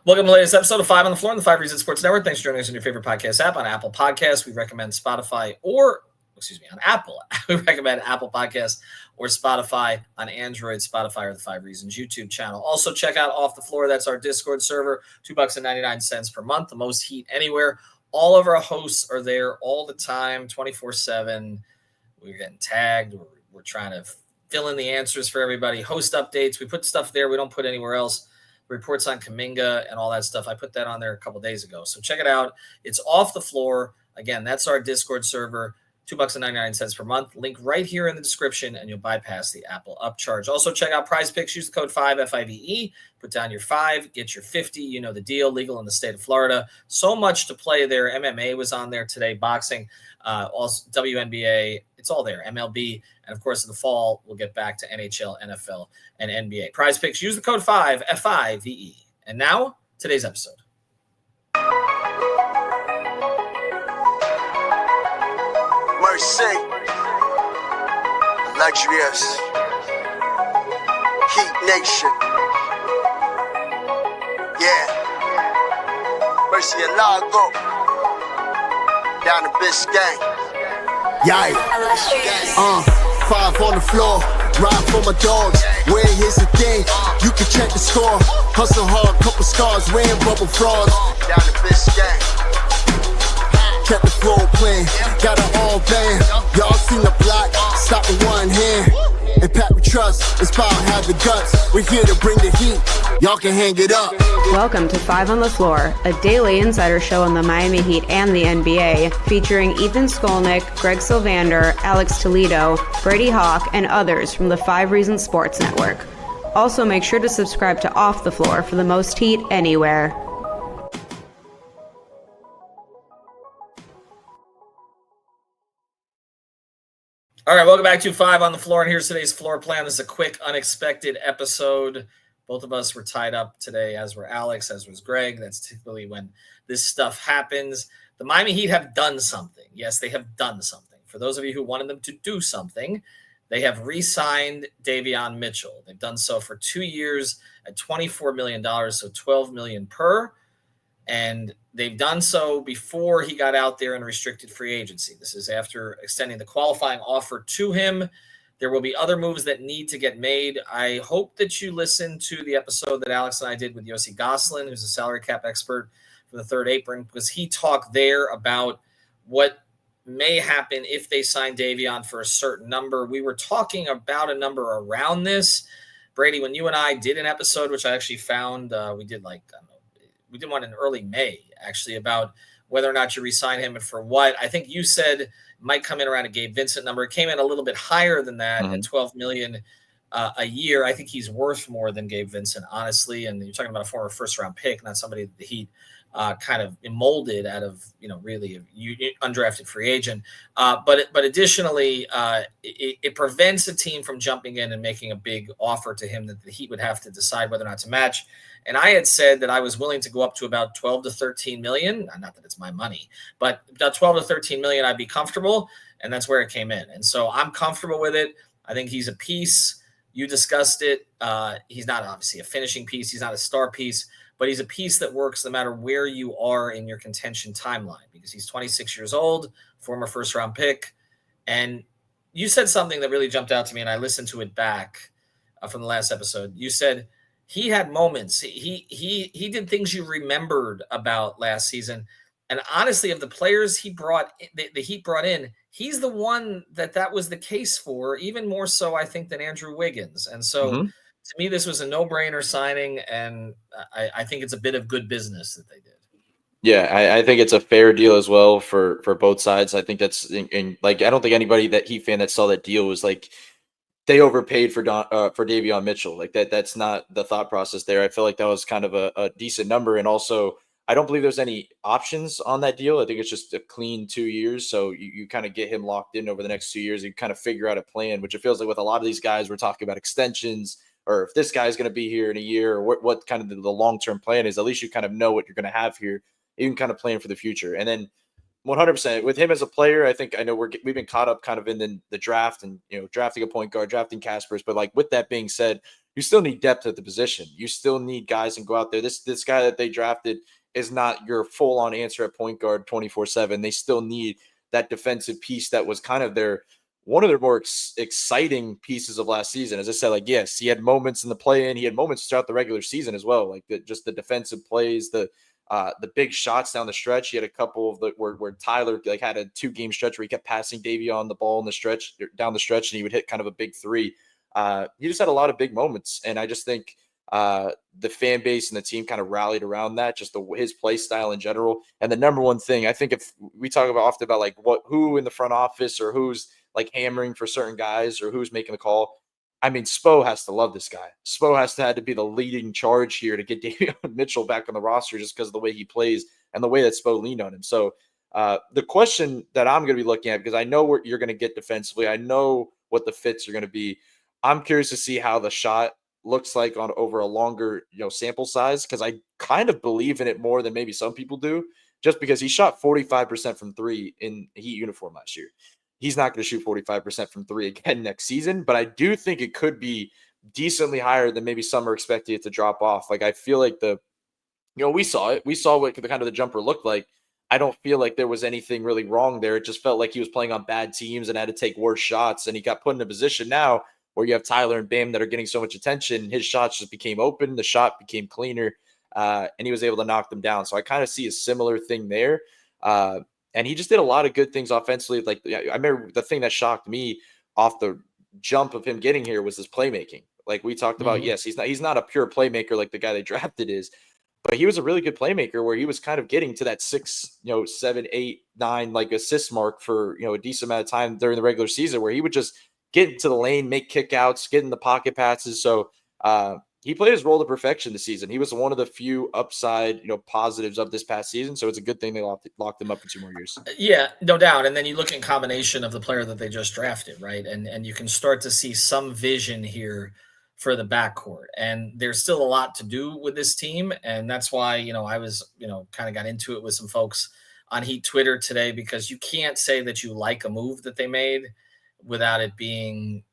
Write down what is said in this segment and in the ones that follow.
Welcome to the latest episode of Five on the Floor on the Five Reasons Sports Network. Thanks for joining us on your favorite podcast app on Apple Podcasts. We recommend Spotify on Apple. We recommend Apple Podcasts or Spotify on Android. Spotify or the Five Reasons YouTube channel. Also check out Off the Floor. That's our Discord server. $2.99 per month. The most heat anywhere. All of our hosts are there all the time, 24/7. We're getting tagged. We're trying to fill in the answers for everybody. Host updates. We put stuff there we don't put anywhere else. Reports on Kuminga and all that stuff. I put that on there a couple days ago. So check it out. It's Off the Floor. Again, that's our Discord server. $2.99 per month. Link right here in the description, and you'll bypass the Apple upcharge. Also, check out Prize Picks. Use the code 5 FIVE. Put down your 5, get your 50. You know the deal. Legal in the state of Florida. So much to play there. MMA was on there today. Boxing, also WNBA. It's all there. MLB, and of course in the fall we'll get back to NHL, NFL, and NBA. Prize Picks. Use the code 5 FIVE. And now today's episode. Mercy, luxurious, Heat Nation, yeah, Mercy and Lago, down to Biscayne, yay, 5 on the floor, ride for my dogs, where here's the thing, you can check the score, hustle hard, couple scars, wearing bubble frauds, down to Biscayne. Kept the floor playing, got it all banned. Y'all seen the block, stop with one hand. And Pat we trust, Inspire have the guts. We're here to bring the heat, y'all can hang it up. Welcome to Five on the Floor, a daily insider show on the Miami Heat and the NBA, featuring Ethan Skolnick, Greg Sylvander, Alex Toledo, Brady Hawk, and others from the Five Reasons Sports Network. Also make sure to subscribe to Off the Floor for the most heat anywhere. All right, welcome back to 5 on the Floor, and here's today's floor plan. This is a quick, unexpected episode. Both of us were tied up today, as were Alex, as was Greg. That's typically when this stuff happens. The Miami Heat have done something. Yes, they have done something. For those of you who wanted them to do something, they have re-signed Davion Mitchell. They've done so for 2 years at $24 million, so $12 million per. And they've done so before he got out there in restricted free agency. This is after extending the qualifying offer to him. There will be other moves that need to get made. I hope that you listen to the episode that Alex and I did with Yossi Goslin, who's a salary cap expert for the Third Apron, because he talked there about what may happen if they sign Davion for a certain number. We were talking about a number around this. Brady, when you and I did an episode, which I actually found, we did one in early May, actually, about whether or not you re-sign him and for what. I think you said it might come in around a Gabe Vincent number. It came in a little bit higher than that at $12 million a year. I think he's worth more than Gabe Vincent, honestly. And you're talking about a former first-round pick, not somebody that the Heat kind of molded out of, really a undrafted free agent. But additionally, it prevents a team from jumping in and making a big offer to him that the Heat would have to decide whether or not to match. And I had said that I was willing to go up to about 12 to 13 million. Not that it's my money, but about 12 to 13 million, I'd be comfortable. And that's where it came in. And so I'm comfortable with it. I think he's a piece. You discussed it. He's not obviously a finishing piece. He's not a star piece, but he's a piece that works no matter where you are in your contention timeline, because he's 26 years old, former first round pick. And you said something that really jumped out to me, and I listened to it back from the last episode. You said, he had moments. He did things you remembered about last season. And honestly, of the players he brought, the Heat brought in, he's the one that was the case for, even more so, I think, than Andrew Wiggins. And so to me, this was a no-brainer signing, and I think it's a bit of good business that they did. Yeah, I think it's a fair deal as well for both sides. I think that's I don't think anybody that Heat fan that saw that deal was like, they overpaid for Davion Mitchell. Like that's not the thought process there. I feel like that was kind of a decent number. And also, I don't believe there's any options on that deal. I think it's just a clean 2 years. So you kind of get him locked in over the next 2 years. You kind of figure out a plan, which it feels like with a lot of these guys, we're talking about extensions, or if this guy's going to be here in a year, or what kind of the long-term plan is. At least you kind of know what you're going to have here. You can kind of plan for the future. And then 100% with him as a player, I know we've been caught up kind of in the draft and, drafting a point guard, drafting Caspers. But like with that being said, you still need depth at the position. You still need guys and go out there. This guy that they drafted is not your full-on answer at point guard 24/7. They still need that defensive piece that was kind of one of their more exciting pieces of last season. As I said, like, yes, he had moments in the play-in. He had moments throughout the regular season as well, like just the defensive plays, the big shots down the stretch. He had a couple of where Tyler like had a 2-game stretch where he kept passing Davion the ball in the stretch down the stretch, and he would hit kind of a big three. He just had a lot of big moments, and I just think the fan base and the team kind of rallied around that, just his play style in general. And the number one thing, I think, if we talk about often about like who in the front office or who's like hammering for certain guys or who's making the call, I mean, Spo has to love this guy. Spo has to be the leading charge here to get Davion Mitchell back on the roster just because of the way he plays and the way that Spo leaned on him. So the question that I'm going to be looking at, because I know what you're going to get defensively, I know what the fits are going to be. I'm curious to see how the shot looks like on over a longer, sample size, because I kind of believe in it more than maybe some people do, just because he shot 45% from three in Heat uniform last year. He's not going to shoot 45% from three again next season, but I do think it could be decently higher than maybe some are expecting it to drop off. Like, I feel like we saw it. We saw what the kind of the jumper looked like. I don't feel like there was anything really wrong there. It just felt like he was playing on bad teams and had to take worse shots, and he got put in a position now where you have Tyler and Bam that are getting so much attention. His shots just became open. The shot became cleaner, and he was able to knock them down. So I kind of see a similar thing there. And he just did a lot of good things offensively. Like, I remember the thing that shocked me off the jump of him getting here was his playmaking. Like we talked about, yes, he's not a pure playmaker like the guy they drafted is, but he was a really good playmaker where he was kind of getting to that 6, 7, 8, 9 like assist mark for a decent amount of time during the regular season, where he would just get into the lane, make kickouts, get in the pocket passes. So he played his role to perfection this season. He was one of the few upside, positives of this past season. So it's a good thing they locked him up for 2 more years. Yeah, no doubt. And then you look in combination of the player that they just drafted, right? And you can start to see some vision here for the backcourt. And there's still a lot to do with this team. And that's why, I was, kind of got into it with some folks on Heat Twitter today, because you can't say that you like a move that they made without it being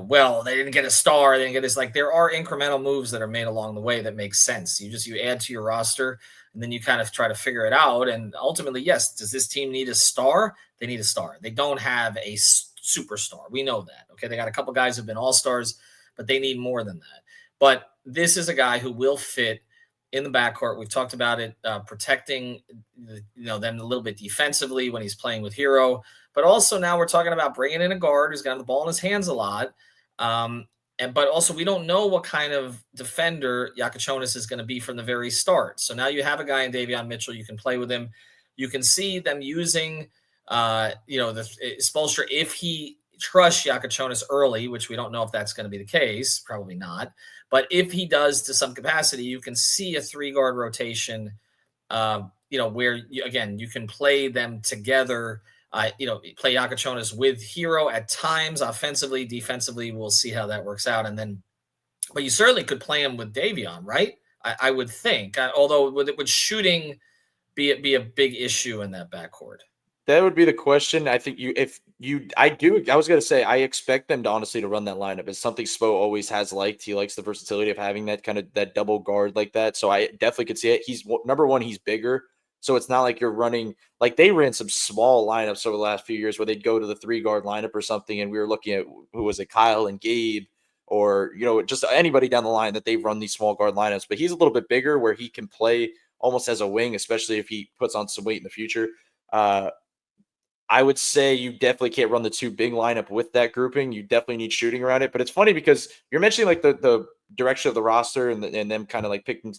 well, they didn't get a star. They didn't get this. Like, there are incremental moves that are made along the way that make sense. You add to your roster, and then you kind of try to figure it out. And ultimately, yes, does this team need a star? They need a star. They don't have a superstar. We know that. Okay, they got a couple guys who've been all-stars, but they need more than that. But this is a guy who will fit in the backcourt. We've talked about it, protecting them a little bit defensively when he's playing with Hero. But also now we're talking about bringing in a guard who's got the ball in his hands a lot. But also we don't know what kind of defender Yakachonis is going to be from the very start. So now you have a guy in Davion Mitchell. You can play with him. You can see them using, the Spoelstra, if he trusts Yakachonis early, which we don't know if that's going to be the case, probably not. But if he does to some capacity, you can see a 3-guard rotation, where you can play them together. Play Yakachonis with Hero at times, offensively, defensively. We'll see how that works out. But you certainly could play him with Davion, right? I would think. Although would shooting be a big issue in that backcourt? That would be the question. I think I was going to say, I expect them to honestly to run that lineup. It's something Spo always has liked. He likes the versatility of having that kind of that double guard like that. So I definitely could see it. He's number one, he's bigger. So it's not like you're running, like they ran some small lineups over the last few years where they'd go to the 3-guard lineup or something. And we were looking at, who was it, Kyle and Gabe, or, just anybody down the line that they've run these small guard lineups. But he's a little bit bigger where he can play almost as a wing, especially if he puts on some weight in the future. I would say you definitely can't run the 2 big lineup with that grouping. You definitely need shooting around it. But it's funny because you're mentioning like the direction of the roster and them kind of like picking,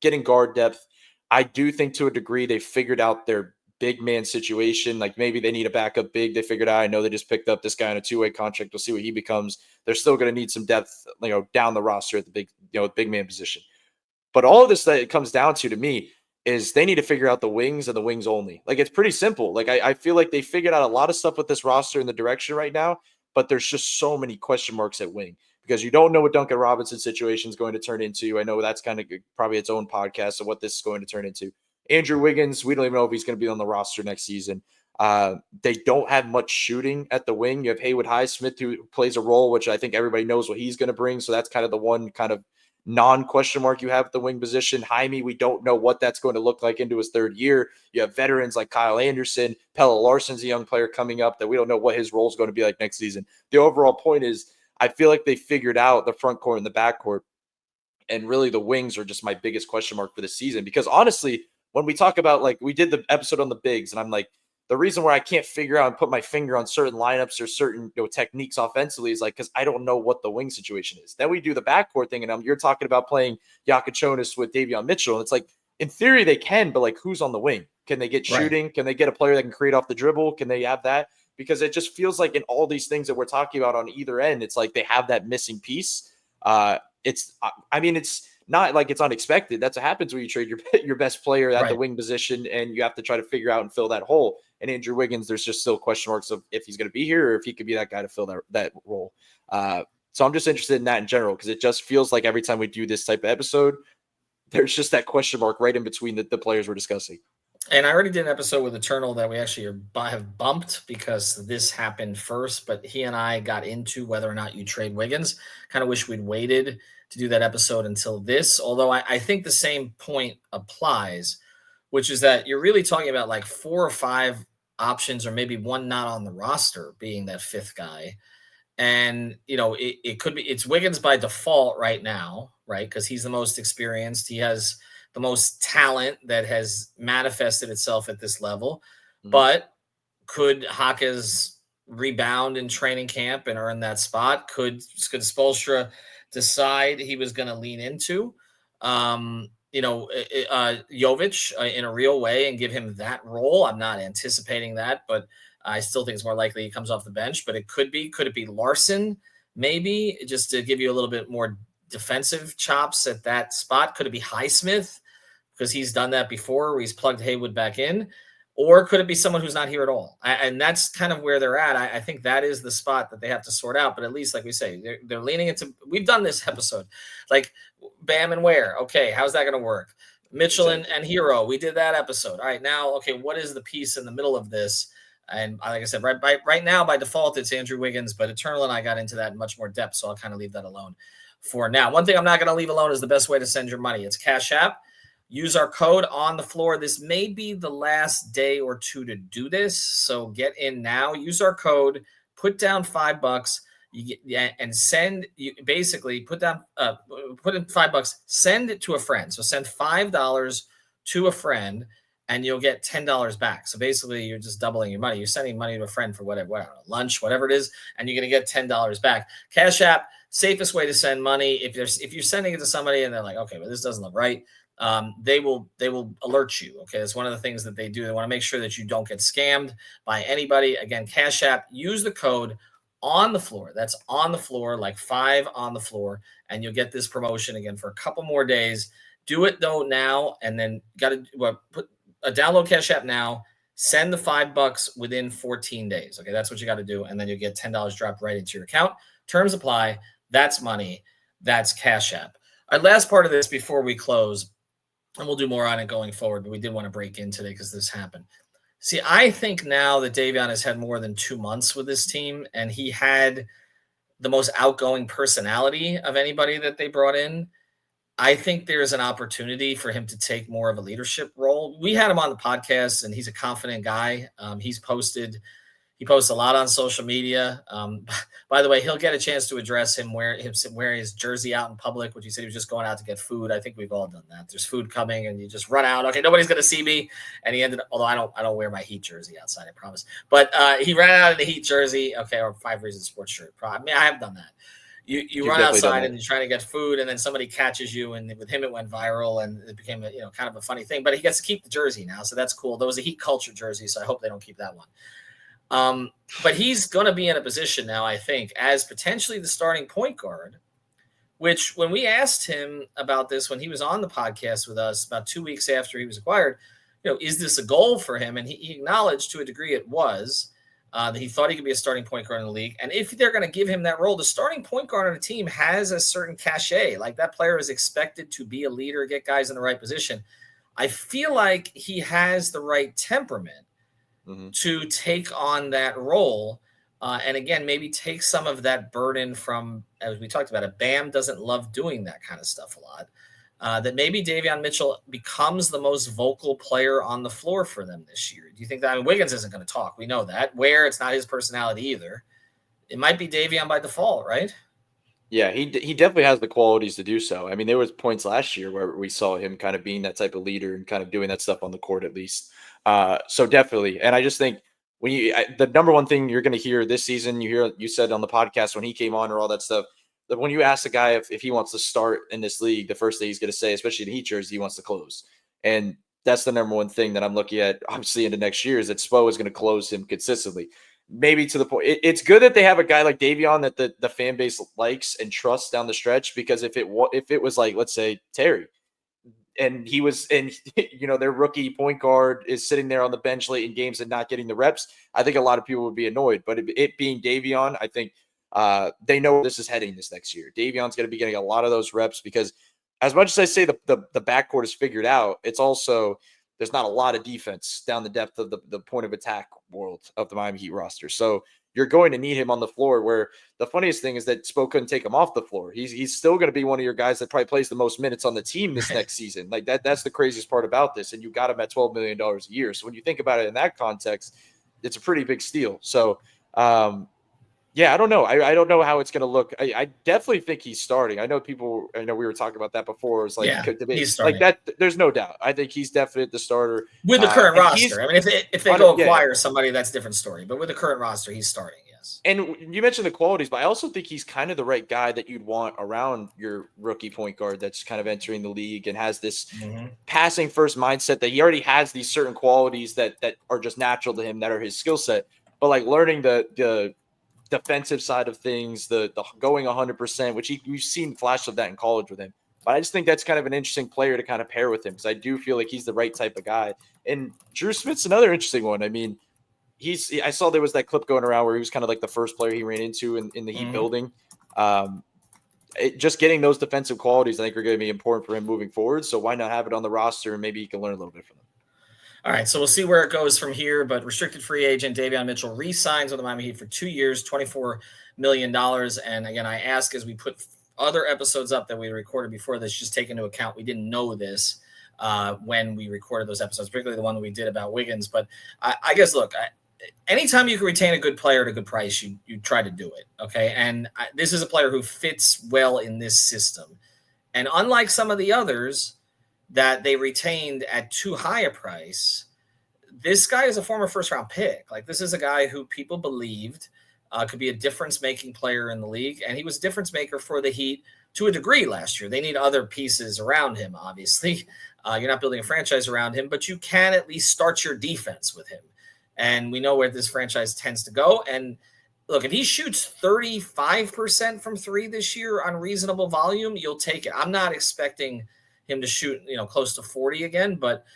getting guard depth. I do think to a degree they figured out their big man situation. Like maybe they need a backup big. They figured out, I know they just picked up this guy on a 2-way contract. We'll see what he becomes. They're still going to need some depth, down the roster at the big man position. But all of this that it comes down to me is they need to figure out the wings and the wings only. Like, it's pretty simple. Like, I feel like they figured out a lot of stuff with this roster in the direction right now, but there's just so many question marks at wing because you don't know what Duncan Robinson's situation is going to turn into. I know that's kind of probably its own podcast of what this is going to turn into. Andrew Wiggins, we don't even know if he's going to be on the roster next season. They don't have much shooting at the wing. You have Haywood Highsmith, who plays a role, which I think everybody knows what he's going to bring. So that's kind of the one kind of non-question mark you have at the wing position. Jaime, we don't know what that's going to look like into his third year. You have veterans like Kyle Anderson. Pelle Larsson's a young player coming up that we don't know what his role is going to be like next season. The overall point is I feel like they figured out the front court and the back court. And really the wings are just my biggest question mark for the season. Because honestly, when we talk about, like, we did the episode on the bigs, and I'm like, the reason where I can't figure out and put my finger on certain lineups or certain techniques offensively is like because I don't know what the wing situation is. Then we do the backcourt thing, and you're talking about playing Yakachonis with Davion Mitchell. And it's like, in theory, they can, but like, who's on the wing? Can they get shooting? Right. Can they get a player that can create off the dribble? Can they have that? Because it just feels like in all these things that we're talking about on either end, it's like they have that missing piece. It's not like it's unexpected. That's what happens when you trade your best player at the wing position, and you have to try to figure out and fill that hole. And Andrew Wiggins, there's just still question marks of if he's going to be here or if he could be that guy to fill that role. So I'm just interested in that in general, because it just feels like every time we do this type of episode, there's just that question mark right in between the players we're discussing. And I already did an episode with Eternal that we actually have bumped because this happened first, but he and I got into whether or not you trade Wiggins. Kind of wish we'd waited to do that episode until this, although I think the same point applies, which is that you're really talking about like 4 or 5 options or maybe one not on the roster being that 5th guy. And, it could be, it's Wiggins by default right now, right? Because he's the most experienced. He has the most talent that has manifested itself at this level. Mm-hmm. But could Hawkes rebound in training camp and earn that spot? Could Spoelstra decide he was going to lean into, Jovic in a real way and give him that role? I'm not anticipating that, but I still think it's more likely he comes off the bench. But could it be Larsson, maybe, just to give you a little bit more defensive chops at that spot? Could it be Highsmith, because he's done that before, where he's plugged Haywood back in? Or could it be someone who's not here at all? And that's kind of where they're at. I think that is the spot that they have to sort out. But at least, like we say, they're leaning into – we've done this episode. Like Bam and Ware. Okay, how's that going to work? Mitchell and Hero, we did that episode. All right, now, okay, what is the piece in the middle of this? And like I said, right now, by default, it's Andrew Wiggins. But Eternal and I got into that in much more depth, so I'll kind of leave that alone for now. One thing I'm not going to leave alone is the best way to send your money. It's Cash App. Use our code on the floor. This may be the last day or two to do this, so get in now. Use our code. Put down $5. And send. You basically put in $5. Send it to a friend. So send $5 to a friend, and you'll get $10 back. So basically, you're just doubling your money. You're sending money to a friend for whatever lunch, whatever it is, and you're going to get $10 back. Cash App, safest way to send money. If you're sending it to somebody and they're like, okay, well, this doesn't look right, they will alert you. Okay, that's one of the things that they do. They want to make sure that you don't get scammed by anybody. Again, Cash App, use the code on the floor. That's on the floor, like 5 on the floor, and you'll get this promotion again for a couple more days. Do it though now, and then download Cash App now. Send the $5 within 14 days. Okay, that's what you got to do, and then you get $10 dropped right into your account. Terms apply. That's money. That's Cash App. Our last part of this before we close, and we'll do more on it going forward, but we did want to break in today because this happened. See, I think now that Davion has had more than 2 months with this team, and he had the most outgoing personality of anybody that they brought in, I think there's an opportunity for him to take more of a leadership role. We had him on the podcast, and he's a confident guy. He posts a lot on social media. By the way, he'll get a chance to address him wearing his jersey out in public, which he said he was just going out to get food. I think we've all done that. There's food coming, and you just run out. Okay, nobody's going to see me. And he ended up, although I don't wear my Heat jersey outside, I promise. But he ran out in the Heat jersey. Okay, or 5 Reasons Sports shirt. I mean, I have done that. You run outside and you're trying to get food, and then somebody catches you, and with him it went viral, and it became kind of a funny thing. But he gets to keep the jersey now, so that's cool. There was a Heat culture jersey, so I hope they don't keep that one. But he's going to be in a position now, I think, as potentially the starting point guard, which when we asked him about this, when he was on the podcast with us about 2 weeks after he was acquired, is this a goal for him? And he acknowledged to a degree it was, that he thought he could be a starting point guard in the league. And if they're going to give him that role, the starting point guard on a team has a certain cachet. Like, that player is expected to be a leader, get guys in the right position. I feel like he has the right temperament. to take on that role. And again, maybe take some of that burden from, as we talked about it, Bam doesn't love doing that kind of stuff a lot. That maybe Davion Mitchell becomes the most vocal player on the floor for them this year. Do you think that? I mean, Wiggins isn't going to talk. We know that. Where it's not his personality either. It might be Davion by default, right? Yeah, he definitely has the qualities to do so. I mean, there was points last year where we saw him kind of being that type of leader and kind of doing that stuff on the court at least. So definitely, and I just think when the number one thing you're going to hear this season, you said on the podcast when he came on or all that stuff, that when you ask a guy if he wants to start in this league, the first thing he's going to say, especially in Heat jersey, he wants to close, and that's the number one thing that I'm looking at. Obviously, into next year is that Spo is going to close him consistently. Maybe to the point, it's good that they have a guy like Davion that the fan base likes and trusts down the stretch, because if it was like, let's say, Terry, and he was, and their rookie point guard is sitting there on the bench late in games and not getting the reps, I think a lot of people would be annoyed. But it being Davion, I think they know where this is heading this next year. Davion's going to be getting a lot of those reps, because as much as I say the backcourt is figured out, it's also, there's not a lot of defense down the depth of the point of attack world of the Miami Heat roster. So you're going to need him on the floor, where the funniest thing is that Spo couldn't take him off the floor. He's still going to be one of your guys that probably plays the most minutes on the team this next season. Like that's the craziest part about this. And you got him at $12 million a year. So when you think about it in that context, it's a pretty big steal. So, yeah, I don't know. I don't know how it's going to look. I definitely think he's starting. I know we were talking about that before. It's like, he's starting. Like that. There's no doubt. I think he's definitely the starter with the current roster. I mean, if they go acquire somebody, that's a different story. But with the current roster, he's starting. Yes. And you mentioned the qualities, but I also think he's kind of the right guy that you'd want around your rookie point guard that's kind of entering the league and has this passing first mindset, that he already has these certain qualities that are just natural to him, that are his skill set. But like learning the defensive side of things, the going 100%, which we've seen flashes of that in college with him. But I just think that's kind of an interesting player to kind of pair with him, because I do feel like he's the right type of guy. And Drew Smith's another interesting one. I mean, I saw there was that clip going around where he was kind of like the first player he ran into in the Heat building. Just getting those defensive qualities, I think, are going to be important for him moving forward. So why not have it on the roster, and maybe he can learn a little bit from them. All right, so we'll see where it goes from here. But restricted free agent Davion Mitchell re-signs with the Miami Heat for 2 years, $24 million. And again, I ask, as we put other episodes up that we recorded before this, just take into account we didn't know this when we recorded those episodes, particularly the one that we did about Wiggins. But I guess, look, anytime you can retain a good player at a good price, you try to do it, okay? And this is a player who fits well in this system. And unlike some of the others that they retained at too high a price, this guy is a former first-round pick. Like, this is a guy who people believed could be a difference-making player in the league, and he was a difference-maker for the Heat to a degree last year. They need other pieces around him, obviously. You're not building a franchise around him, but you can at least start your defense with him. And we know where this franchise tends to go. And look, if he shoots 35% from three this year on reasonable volume, you'll take it. I'm not expecting him to shoot, close to 40 again, but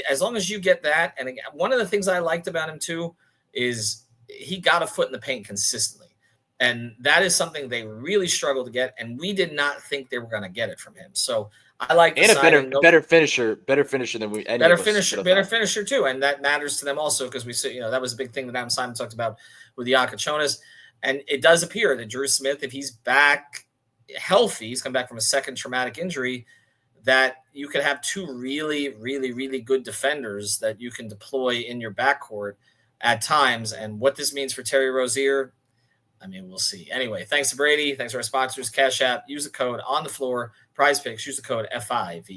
as long as you get that. And again, one of the things I liked about him too is he got a foot in the paint consistently. And that is something they really struggled to get. And we did not think they were going to get it from him. So I like, and a better finisher than we, better finisher too. And that matters to them also, because we see, that was a big thing that Adam Simon talked about with the Akachonas. And it does appear that Drew Smith, if he's back healthy, he's come back from a second traumatic injury, that you could have two really, really, really good defenders that you can deploy in your backcourt at times. And what this means for Terry Rozier, I mean, we'll see. Anyway, thanks to Brady. Thanks to our sponsors, Cash App. Use the code on the floor, Prize Picks. Use the code FIVE.